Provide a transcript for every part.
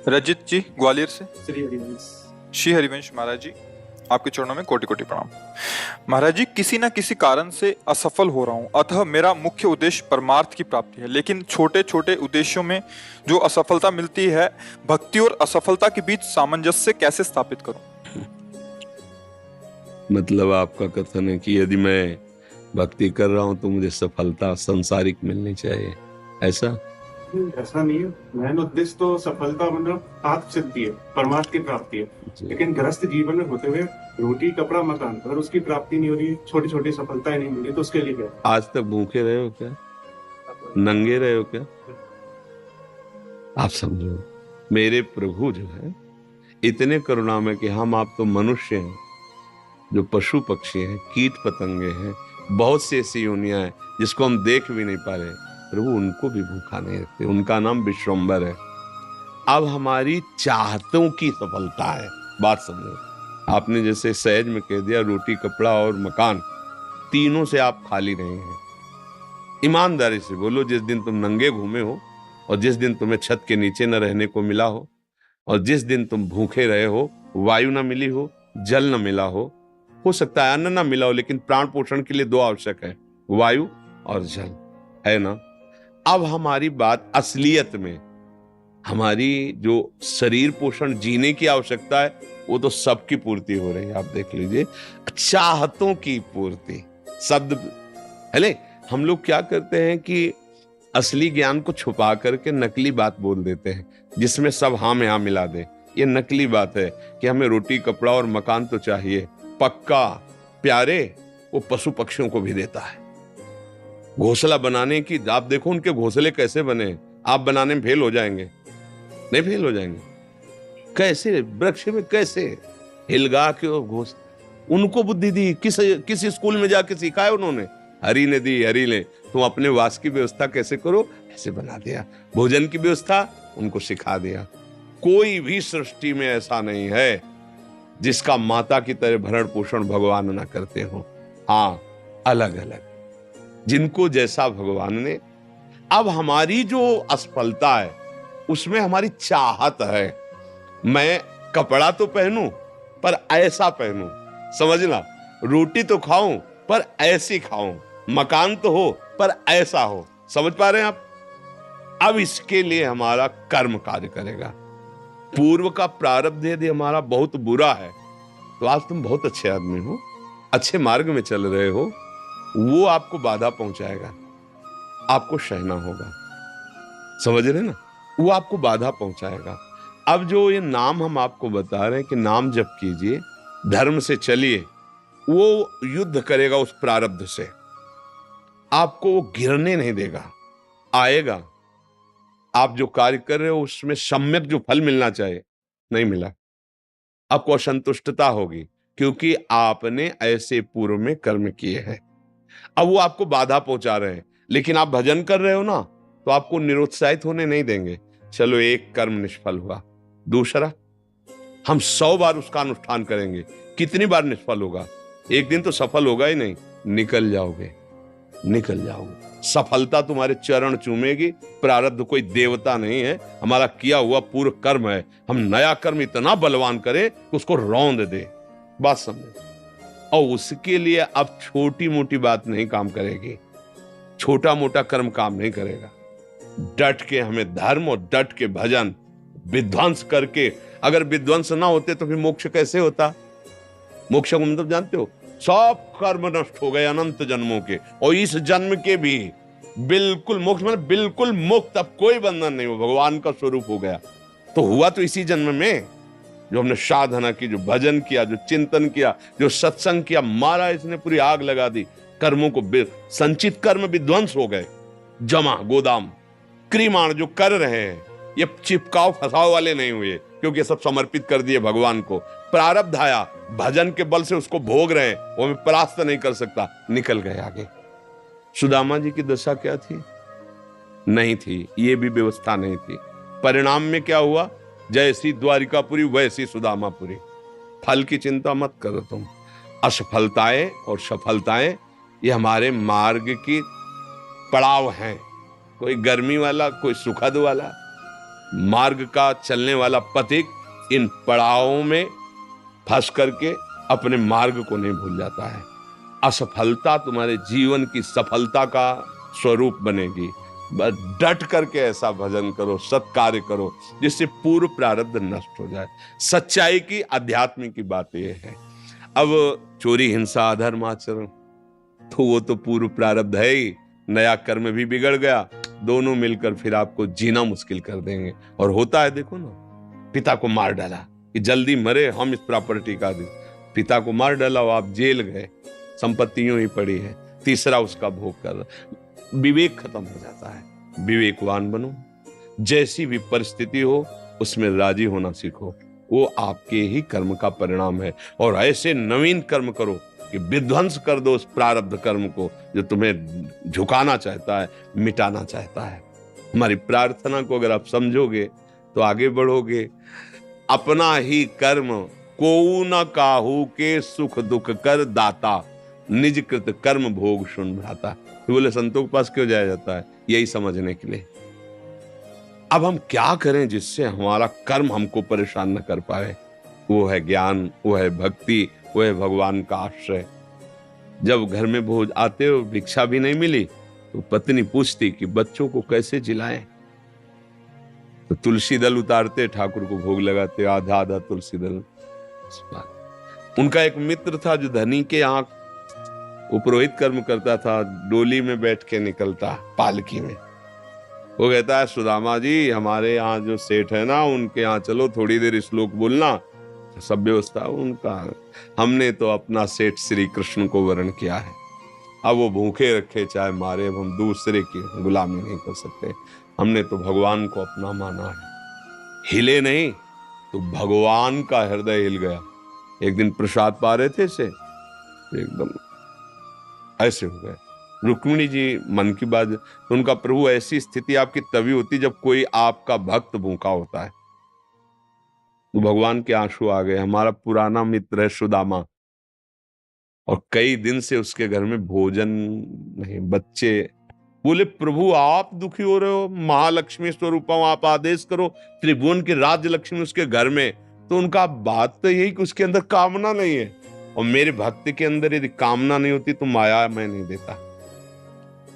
रजित जी ग्वालियर से। श्री हरिवंश। श्री हरिवंश महाराज जी, आपके चरणों में कोटि कोटि प्रणाम। महाराज जी, किसी न किसी कारण से असफल हो रहा हूँ, अतः मेरा मुख्य उद्देश्य परमार्थ की प्राप्ति है, लेकिन छोटे छोटे उद्देश्यों में जो असफलता मिलती है, भक्ति और असफलता के बीच सामंजस्य कैसे स्थापित करूं? मतलब आपका कथन है कि यदि मैं भक्ति कर रहा हूं तो मुझे सफलता संसारिक मिलनी चाहिए, ऐसा? ऐसा नहीं है। मेन उद्देश्य तो सफलता मतलब आत्म सिद्धि है, परमार्थ की प्राप्ति है। लेकिन गृहस्थ जीवन में होते हुए रोटी कपड़ा मकान, अगर उसकी प्राप्ति नहीं हो रही, छोटी छोटी सफलताएं नहीं मिली, तो उसके लिए क्या? आज तक भूखे रहे हो क्या? नंगे रहे हो क्या? आप समझो, मेरे प्रभु जो है इतने करुणामय कि हम आप तो मनुष्य हैं, जो पशु पक्षी हैं, कीट पतंगे हैं, बहुत सी ऐसी योनियां हैं जिसको हम देख भी नहीं पा रहे, प्रभु उनको भी भूखा नहीं रखते। उनका नाम विश्वम्बर है। अब हमारी चाहतों की सफलता है। बात समझो, आपने जैसे सहज में कह दिया रोटी कपड़ा और मकान, तीनों से आप खाली नहीं हैं। ईमानदारी से बोलो, जिस दिन तुम नंगे घूमे हो और जिस दिन तुम्हें छत के नीचे न रहने को मिला हो और जिस दिन तुम भूखे रहे हो, वायु न मिली हो, जल न मिला हो सकता है अन्न न मिला हो, लेकिन प्राण पोषण के लिए दो आवश्यक है, वायु और जल, है ना? अब हमारी बात असलियत में, हमारी जो शरीर पोषण जीने की आवश्यकता है वो तो सबकी पूर्ति हो रही है। आप देख लीजिए, चाहतों की पूर्ति शब्द है। हम लोग क्या करते हैं कि असली ज्ञान को छुपा करके नकली बात बोल देते हैं, जिसमें सब हाँ में हाँ मिला दे। ये नकली बात है कि हमें रोटी कपड़ा और मकान तो चाहिए, पक्का प्यारे वो पशु पक्षियों को भी देता है। घोंसला बनाने की, आप देखो उनके घोंसले कैसे बने, आप बनाने में फेल हो जाएंगे। नहीं फेल हो जाएंगे? कैसे वृक्ष में कैसे हिलगा के घोंसला, उनको बुद्धि दी किस स्कूल में जाके सिखाया उन्होंने? हरि ने दी, हरि ने। तुम अपने वास की व्यवस्था कैसे करो, ऐसे बना दिया। भोजन की व्यवस्था उनको सिखा दिया। कोई भी सृष्टि में ऐसा नहीं है जिसका माता की तरह भरण पोषण भगवान ना करते हो। हाँ, अलग अलग जिनको जैसा भगवान ने। अब हमारी जो असफलता है उसमें हमारी चाहत है, मैं कपड़ा तो पहनूं पर ऐसा पहनूं, समझना, रोटी तो खाऊं पर ऐसी खाऊं, मकान तो हो पर ऐसा हो। समझ पा रहे हैं आप? अब इसके लिए हमारा कर्म कार्य करेगा। पूर्व का प्रारब्ध यदि हमारा बहुत बुरा है तो आज तुम बहुत अच्छे आदमी हो, अच्छे मार्ग में चल रहे हो, वो आपको बाधा पहुंचाएगा, आपको सहना होगा। समझ रहे ना? वो आपको बाधा पहुंचाएगा। अब जो ये नाम हम आपको बता रहे हैं कि नाम जप कीजिए, धर्म से चलिए, वो युद्ध करेगा उस प्रारब्ध से, आपको वो गिरने नहीं देगा, आएगा। आप जो कार्य कर रहे हो उसमें सम्यक जो फल मिलना चाहिए नहीं मिला, आपको असंतुष्टता होगी, क्योंकि आपने ऐसे पूर्व में कर्म किए हैं। अब वो आपको बाधा पहुंचा रहे हैं, लेकिन आप भजन कर रहे हो ना, तो आपको निरुत्साहित होने नहीं देंगे। चलो, एक कर्म निष्फल हुआ, दूसरा हम 100 बार उसका अनुष्ठान करेंगे, कितनी बार निष्फल होगा? एक दिन तो सफल होगा ही नहीं, निकल जाओगे, निकल जाओगे। सफलता तुम्हारे चरण चूमेगी। प्रारब्ध कोई देवता नहीं है, हमारा किया हुआ पूर्व कर्म है। हम नया कर्म इतना बलवान करें कि उसको रौंद दे। बात समझे? और उसके लिए अब छोटी मोटी बात नहीं काम करेगी, छोटा मोटा कर्म काम नहीं करेगा। डट के हमें धर्म और डट के भजन विध्वंस करके, अगर विध्वंस ना होते तो फिर मोक्ष कैसे होता? मोक्ष को मतलब जानते हो? सब कर्म नष्ट हो गए अनंत जन्मों के, और इस जन्म के भी बिल्कुल मोक्ष, मतलब बिल्कुल मुक्त, अब कोई बंधन नहीं हो, भगवान का स्वरूप हो गया। तो हुआ तो इसी जन्म में, जो हमने साधना की, जो भजन किया, जो चिंतन किया, जो सत्संग किया, मारा इसने पूरी आग लगा दी। कर्मों को, संचित कर्म विध्वंस हो गए, जमा गोदाम क्रीमाण जो कर रहे हैं, ये चिपकाव फसाव वाले नहीं हुए, क्योंकि सब समर्पित कर दिए भगवान को। प्रारब्ध आया, भजन के बल से उसको भोग रहे हैं, वो मैं परास्त नहीं कर सकता, निकल गए आगे। सुदामा जी की दशा क्या थी? नहीं थी, ये भी व्यवस्था नहीं थी। परिणाम में क्या हुआ? जैसी द्वारिकापुरी वैसी सुदामापुरी। फल की चिंता मत करो तुम। असफलताएं और सफलताएं ये हमारे मार्ग की पड़ाव हैं, कोई गर्मी वाला, कोई सुखद वाला। मार्ग का चलने वाला पथिक इन पड़ावों में फंस करके अपने मार्ग को नहीं भूल जाता है। असफलता तुम्हारे जीवन की सफलता का स्वरूप बनेगी। बस डट करके ऐसा भजन करो, सत्कार्य करो जिससे पूर्व प्रारब्ध नष्ट हो जाए। सच्चाई की, आध्यात्मिक की बात यह है। अब चोरी, हिंसा, अधर्म आचरण तो वो तो पूर्व प्रारब्ध है ही, नया कर्म भी बिगड़ गया, दोनों मिलकर फिर आपको जीना मुश्किल कर देंगे। और होता है, देखो ना, पिता को मार डाला कि जल्दी मरे, हम इस प्रॉपर्टी का दे। पिता को मार डाला, आप जेल गए, संपत्ति यूं ही पड़ी है, तीसरा उसका भोग कर, विवेक खत्म हो जाता है। विवेकवान बनो, जैसी भी परिस्थिति हो उसमें राजी होना सीखो, वो आपके ही कर्म का परिणाम है। और ऐसे नवीन कर्म करो कि विध्वंस कर दो उस प्रारब्ध कर्म को जो तुम्हें झुकाना चाहता है, मिटाना चाहता है। हमारी प्रार्थना को अगर आप समझोगे तो आगे बढ़ोगे। अपना ही कर्म कोऊ न काहू के, सुख दुख कर दाता, निज कृत कर्म भोग सुन भ्राता। तो बोले संतों के पास क्यों जाया जाता है? यही समझने के लिए। अब हम क्या करें जिससे हमारा कर्म हमको परेशान न कर पाए? वो है ज्ञान, वो है भक्ति, वो है भगवान का आश्रय। जब घर में भोज आते हो, भिक्षा भी नहीं मिली, तो पत्नी पूछती कि बच्चों को कैसे जिलाएं? तो तुलसी दल उतारते, ठाकुर को भोग लगाते, आधा आधा तुलसी दल। उनका एक मित्र था जो धनी के यहाँ उपरोहित कर्म करता था, डोली में बैठ के निकलता, पालकी में। वो कहता है, सुदामा जी, हमारे यहाँ जो सेठ है ना, उनके यहाँ चलो, थोड़ी देर श्लोक बोलना। सब व्यवस्था उनका, हमने तो अपना सेठ श्री कृष्ण को वर्ण किया है। अब वो भूखे रखे चाहे मारे, अब हम दूसरे की गुलामी नहीं कर सकते। हमने तो भगवान को अपना माना है। हिले नहीं तो भगवान का हृदय हिल गया। एक दिन प्रसाद पा रहे थे से एकदम ऐसे हो गए। रुक्मिणी जी मन की बात, तो उनका प्रभु, ऐसी स्थिति आपकी तभी होती जब कोई आपका भक्त भूखा होता है। तो भगवान के आंसू आ गए। हमारा पुराना मित्र है सुदामा, और कई दिन से उसके घर में भोजन नहीं, बच्चे। बोले, प्रभु आप दुखी हो रहे हो, महालक्ष्मी स्वरूप आप आदेश करो, त्रिभुवन की राज्य लक्ष्मी उसके घर में। तो उनका बात तो यही कि उसके अंदर कामना नहीं है, और मेरे भक्त के अंदर यदि कामना नहीं होती तो माया मैं नहीं देता।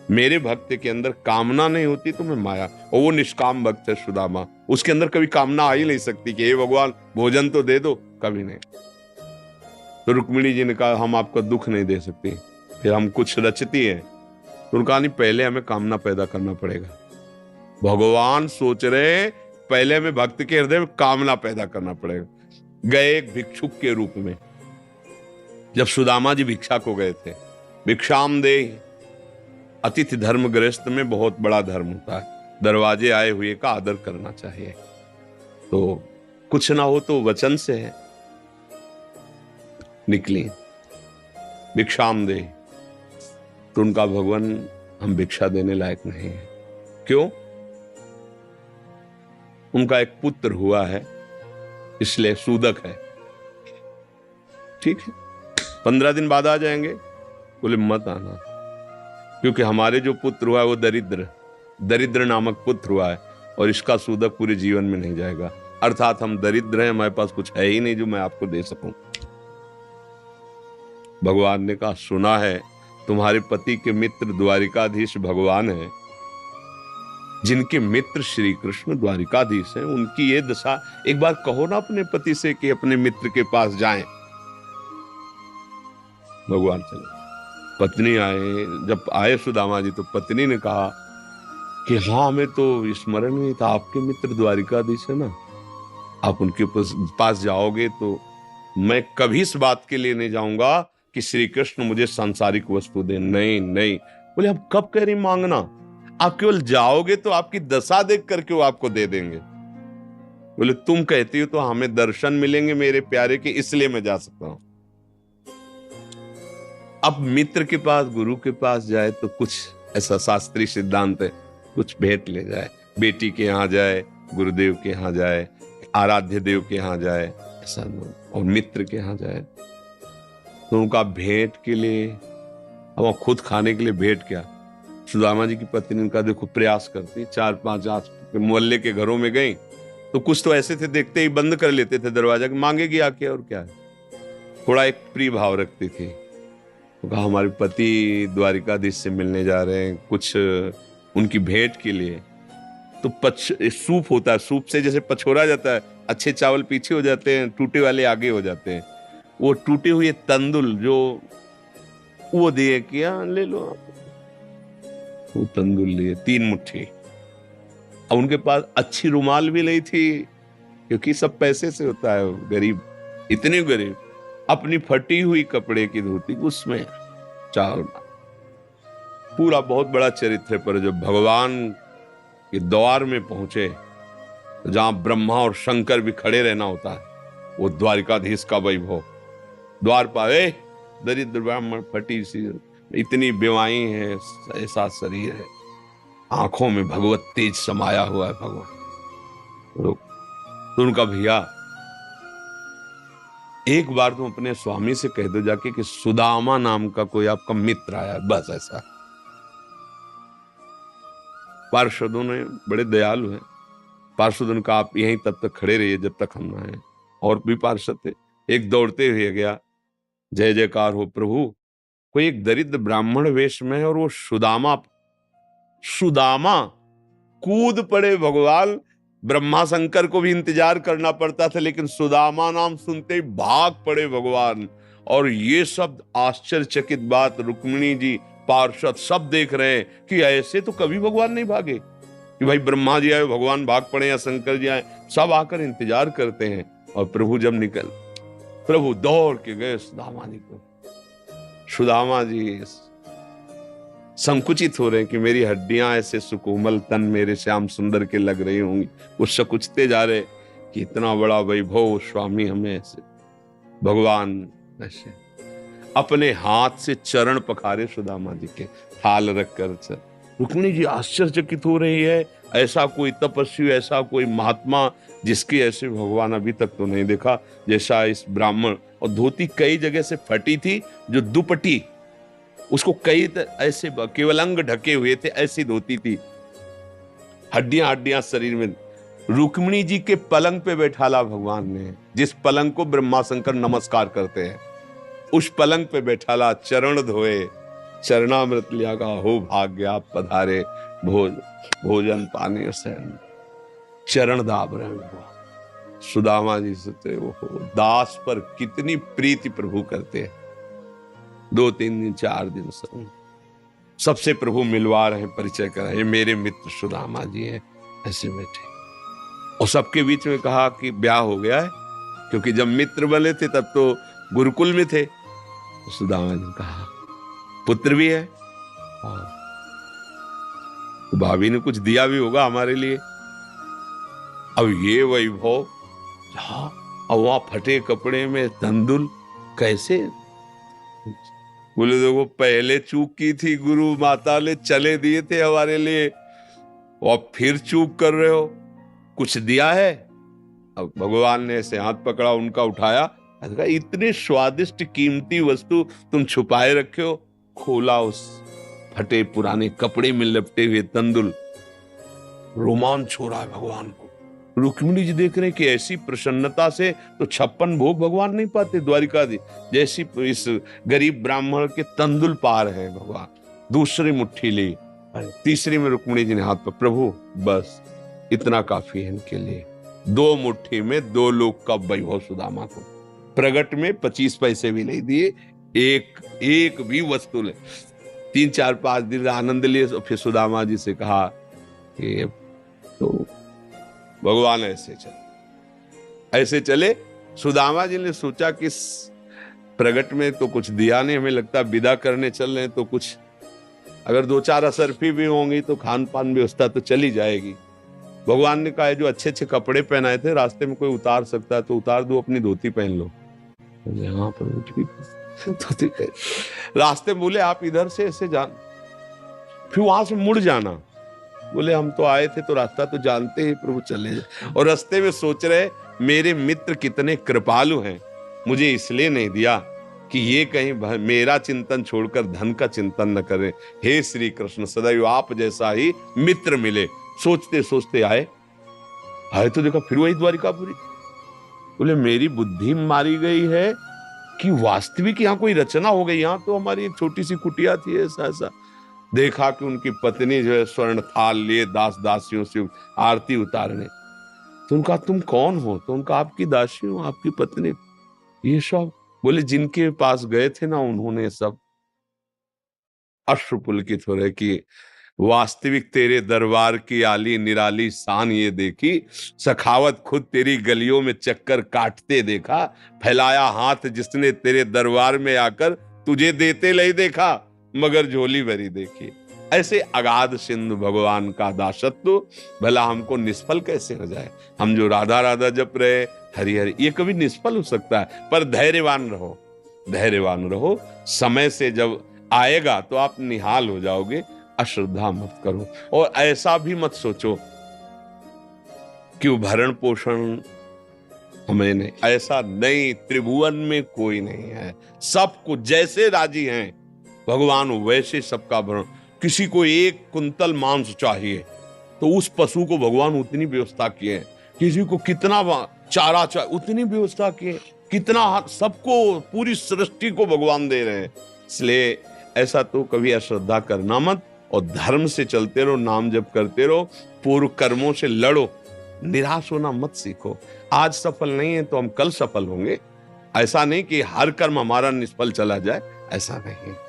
मेरे भक्त के अंदर कामना नहीं होती तो मैं माया, और वो निष्काम भक्त है सुदामा, उसके अंदर कभी कामना आ ही नहीं सकती कि हे भगवान भोजन तो दे दो, कभी नहीं। तो रुक्मिणी जी ने कहा, हम आपका दुख नहीं दे सकते। फिर हम कुछ रचती हैं, तो उनका नहीं, पहले हमें कामना पैदा करना पड़ेगा। भगवान सोच रहे पहले हमें भक्त के हृदय में कामना पैदा करना पड़ेगा। गए एक भिक्षुक के रूप में, जब सुदामा जी भिक्षा को गए थे, भिक्षाम दे, अतिथि धर्म गृहस्थ में बहुत बड़ा धर्म होता है, दरवाजे आए हुए का आदर करना चाहिए। तो कुछ ना हो तो वचन से है। निकली भिक्षाम दे, तो उनका भगवान, हम भिक्षा देने लायक नहीं है। क्यों? उनका एक पुत्र हुआ है, इसलिए सूदक है। ठीक है, 15 दिन बाद आ जाएंगे। बोले मत आना, क्योंकि हमारे जो पुत्र हुआ है वो दरिद्र नामक पुत्र हुआ है, और इसका सूदक पूरे जीवन में नहीं जाएगा। अर्थात हम दरिद्र हैं, हमारे पास कुछ है ही नहीं जो मैं आपको दे सकूं। भगवान ने कहा, सुना है तुम्हारे पति के मित्र द्वारिकाधीश भगवान है, जिनके मित्र श्री कृष्ण द्वारिकाधीश हैं, उनकी ये दशा, एक बार कहो ना अपने पति से कि अपने मित्र के पास जाएं। भगवान चले, पत्नी आए। जब आए सुदामा जी, तो पत्नी ने कहा कि हाँ, हमें तो स्मरण नहीं था, आपके मित्र द्वारिकाधीश है ना, आप उनके पास जाओगे तो मैं कभी इस बात के लिए नहीं जाऊंगा कि श्री कृष्ण मुझे सांसारिक वस्तु दे। नहीं नहीं। बोले, अब कब कह रही मांगना? आप केवल जाओगे तो आपकी दशा देख करके वो आपको दे देंगे। बोले, तुम कहती हो तो हमें दर्शन मिलेंगे मेरे प्यारे के, इसलिए मैं जा सकता हूं। अब मित्र के पास, गुरु के पास जाए तो कुछ ऐसा शास्त्रीय सिद्धांत है, कुछ भेंट ले जाए। बेटी के यहाँ जाए, गुरुदेव के यहाँ जाए, आराध्य देव के यहाँ जाए, ऐसा, और मित्र के यहाँ जाए तो उनका भेंट के लिए, अब खुद खाने के लिए भेंट क्या। सुदामा जी की पत्नी ने कहा, देखो प्रयास करती, 4-5 मोहल्ले के घरों में गई तो कुछ तो ऐसे थे, देखते ही बंद कर लेते थे दरवाजा, मांगेगी आके और क्या है। थोड़ा एक प्रिय भाव रखती थी। तो कहा हमारे पति द्वारिकाधीश से मिलने जा रहे हैं, कुछ उनकी भेंट के लिए। तो सूप होता है, सूप से जैसे पछोरा जाता है, अच्छे चावल पीछे हो जाते हैं, टूटे वाले आगे हो जाते हैं। वो टूटे हुए तंदुल जो वो दिए, किया ले लो आप। वो तंदुल लिए 3 मुट्ठी। अब उनके पास अच्छी रुमाल भी नहीं थी, क्योंकि सब पैसे से होता है, गरीब, इतने गरीब। अपनी फटी हुई कपड़े की धोती, उसमें चावल। पूरा बहुत बड़ा चरित्र है। पर जब भगवान के द्वार में पहुंचे, जहां ब्रह्मा और शंकर भी खड़े रहना होता है, वो द्वारिकाधीश का वैभव। द्वार पावे दरिद्र ब्राह्मण, फटी सी, इतनी बेवाई है, ऐसा शरीर है, आंखों में भगवत तेज समाया हुआ है भगवान। तो उनका भैया, एक बार तुम अपने स्वामी से कह दो जाके कि सुदामा नाम का कोई आपका मित्र आया, बस ऐसा। पार्षदों ने बड़े दयालु हैं। पार्षदों का आप यहीं तब तक खड़े रहिए जब तक हम ना आए। और भी पार्षद थे। एक दौड़ते हुए गया, जय जयकार हो प्रभु, कोई एक दरिद्र ब्राह्मण वेश में है और वो सुदामा कूद पड़े भगवान। ब्रह्मा शंकर को भी इंतजार करना पड़ता था, लेकिन सुदामा नाम सुनते ही भाग पड़े भगवान। और ये सब आश्चर्यचकित बात रुक्मिणी जी, पार्षद सब देख रहे हैं कि ऐसे तो कभी भगवान नहीं भागे कि भाई ब्रह्मा जी आए भगवान भाग पड़े या शंकर जी आए। सब आकर इंतजार करते हैं। और प्रभु जब प्रभु दौड़ के गए सुदामा जी को। सुदामा जी संकुचित हो रहे हैं कि मेरी हड्डियां ऐसे सुकोमल, तन मेरे श्याम सुंदर के लग रही होंगी। वो सकुचते जा रहे कि इतना बड़ा वैभव स्वामी हमें ऐसे। भगवान ऐसे अपने हाथ से चरण पखारे सुदामा जी के, थाल रखकर। रुक्मिणी जी आश्चर्यचकित हो रही है, ऐसा कोई तपस्वी, ऐसा कोई महात्मा जिसकी ऐसे भगवान अभी तक तो नहीं देखा जैसा इस ब्राह्मण। और धोती कई जगह से फटी थी, जो दुपट्टी उसको कई ऐसे केवल अंग ढके हुए थे, ऐसी धोती थी, हड्डियां शरीर में। रुक्मिणी जी के पलंग पे बैठाला भगवान ने, जिस पलंग को ब्रह्मा शंकर नमस्कार करते हैं, उस पलंग पे बैठाला, चरण धोए, चरणामृत लिया, का हो भाग्य आप पधारे, भोजन पानी से चरण दाब रहे भगवान। सुदामा जी सोचते वो दास पर कितनी प्रीति प्रभु करते हैं। 2-3 दिन 4 दिन सबसे प्रभु मिलवा रहे, परिचय करा, ये मेरे मित्र सुदामा जी हैं, ऐसे बैठे। और सबके बीच में कहा कि ब्याह हो गया है, क्योंकि जब मित्र बने थे तब तो गुरुकुल में थे। सुदामा जी ने कहा पुत्र भी है, तो भाभी ने कुछ दिया भी होगा हमारे लिए। अब ये वैभव, अब वहां फटे कपड़े में तंदुल कैसे? बोले देखो पहले चूक की थी, गुरु माता ने चले दिए थे हमारे लिए, और फिर चूक कर रहे हो, कुछ दिया है? अब भगवान ने ऐसे हाथ पकड़ा, उनका उठाया, इतने स्वादिष्ट कीमती वस्तु तुम छुपाए रखे हो। खोला, उस फटे पुराने कपड़े में लपटे हुए तंदुल, रोमांच हो रहा है भगवान को। रुक्मिणी जी देख रहे हैं कि ऐसी प्रसन्नता से तो 56 भोग भगवान नहीं पाते द्वारिकाधीश, जैसी इस गरीब ब्राह्मण के तंदुल पार है भगवान। दूसरी मुट्ठी ली, तीसरी में रुक्मिणी जी ने हाथ पर, प्रभु बस इतना काफी है इनके लिए। 2 मुट्ठी में 2 लोग का वैभव सुदामा को। प्रगट में 25 पैसे भी नहीं दिए, एक भी वस्तु ले। 3-4-5 दिन आनंद लिए। फिर सुदामा जी से कहा कि तो भगवान ऐसे चले। सुदामा जी ने सोचा कि प्रगट में तो कुछ दिया नहीं, हमें लगता विदा करने चल रहे हैं, तो कुछ अगर 2-4 असरफी भी होंगी तो खान पान व्यवस्था तो चली जाएगी। भगवान ने कहा जो अच्छे अच्छे कपड़े पहनाए थे, रास्ते में कोई उतार सकता है तो उतार दो, अपनी धोती पहन लो। यहाँ पर धोती रास्ते बोले आप इधर से ऐसे जान, फिर वहां से मुड़ जाना। बोले हम तो आए थे तो रास्ता तो जानते ही प्रभु, चले जाए। और रास्ते में सोच रहे मेरे मित्र कितने कृपालु हैं, मुझे इसलिए नहीं दिया कि ये कहीं मेरा चिंतन छोड़कर धन का चिंतन न करें। हे श्री कृष्ण, सदैव आप जैसा ही मित्र मिले। सोचते सोचते आए तो देखा फिर वही द्वारिकापुरी। बोले मेरी बुद्धि मारी गई है कि वास्तविक यहाँ कोई रचना हो गई। यहाँ तो हमारी एक छोटी सी कुटिया थी, ऐसा ऐसा। देखा कि उनकी पत्नी जो है स्वर्ण थाल लिए दास दासियों से आरती उतारने। तो उनका तुम कौन हो? तो उनका आपकी दासी हूं, आपकी पत्नी। ये सब बोले जिनके पास गए थे ना उन्होंने सब अश्रुपुलकित हो रहे कि वास्तविक तेरे दरबार की आली निराली शान ये देखी, सखावत खुद तेरी गलियों में चक्कर काटते देखा, फैलाया हाथ जिसने तेरे दरबार में आकर तुझे देते नहीं देखा, मगर झोली भरी देखी। ऐसे अगाध सिंधु भगवान का दासत्व भला हमको निष्फल कैसे हो जाए? हम जो राधा राधा जप रहे हरि हरि, ये कभी निष्फल हो सकता है। पर धैर्यवान रहो, धैर्यवान रहो। समय से जब आएगा तो आप निहाल हो जाओगे। अश्रद्धा मत करो और ऐसा भी मत सोचो कि भरण पोषण हमें नहीं, ऐसा नहीं। त्रिभुवन में कोई नहीं है, सबको जैसे राजी हैं भगवान वैसे सबका भरण। किसी को 1 कुंतल मांस चाहिए तो उस पशु को भगवान उतनी व्यवस्था किए। किसी को कितना चारा चाहिए उतनी व्यवस्था किए। कितना सबको, पूरी सृष्टि को भगवान दे रहे हैं। इसलिए ऐसा तो कभी अश्रद्धा करना मत और धर्म से चलते रहो, नाम जप करते रहो, पूर्व कर्मों से लड़ो, निराश होना मत सीखो। आज सफल नहीं है तो हम कल सफल होंगे। ऐसा नहीं कि हर कर्म हमारा निष्फल चला जाए, ऐसा नहीं है।